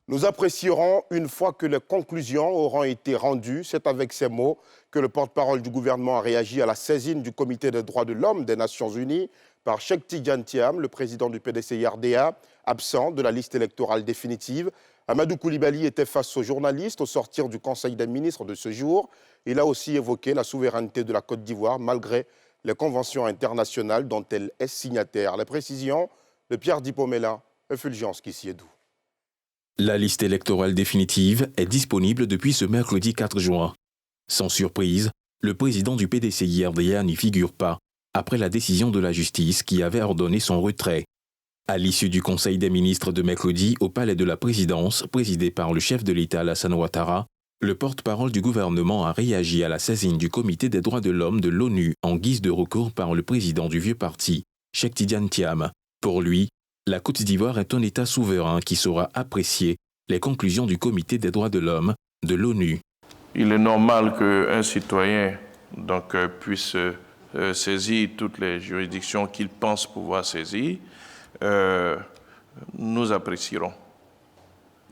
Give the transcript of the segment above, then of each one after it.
Nous apprécierons une fois que les conclusions auront été rendues. C'est avec ces mots que le porte-parole du gouvernement a réagi à la saisine du Comité des droits de l'homme des Nations Unies par Cheikh Tidiane Thiam, le président du PDCI-RDA, absent de la liste électorale définitive. Amadou Koulibaly était face aux journalistes au sortir du Conseil des ministres de ce jour. Il a aussi évoqué la souveraineté de la Côte d'Ivoire malgré les conventions internationales dont elle est signataire. Les précisions de Pierre Dipomela et Fulgence Kissiedou. La liste électorale définitive est disponible depuis ce mercredi 4 juin. Sans surprise, le président du PDCI-RDA n'y figure pas, après la décision de la justice qui avait ordonné son retrait. À l'issue du Conseil des ministres de mercredi au palais de la présidence, présidé par le chef de l'État Alassane Ouattara, le porte-parole du gouvernement a réagi à la saisine du Comité des droits de l'homme de l'ONU en guise de recours par le président du vieux parti, Cheikh Tidiane Thiam. Pour lui, la Côte d'Ivoire est un État souverain qui saura apprécier les conclusions du Comité des droits de l'homme de l'ONU. Il est normal qu'un citoyen puisse saisir toutes les juridictions qu'il pense pouvoir saisir. Nous apprécierons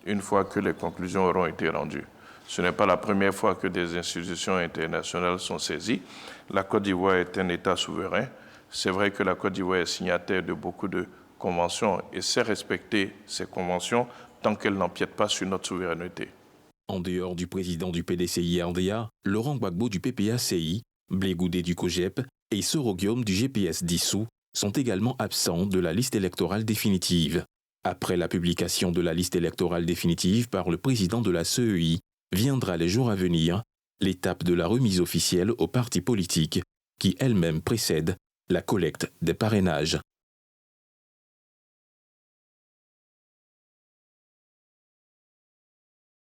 une fois que les conclusions auront été rendues. Ce n'est pas la première fois que des institutions internationales sont saisies. La Côte d'Ivoire est un État souverain. C'est vrai que la Côte d'Ivoire est signataire de beaucoup de conventions et sait respecter ces conventions tant qu'elles n'empiètent pas sur notre souveraineté. En dehors du président du PDCI-RDA, Laurent Gbagbo du PPACI, Blé Goudé du COGEP et Soro Guillaume du GPS dissous sont également absents de la liste électorale définitive. Après la publication de la liste électorale définitive par le président de la CEI, viendra les jours à venir l'étape de la remise officielle aux partis politiques qui elle-même précède la collecte des parrainages.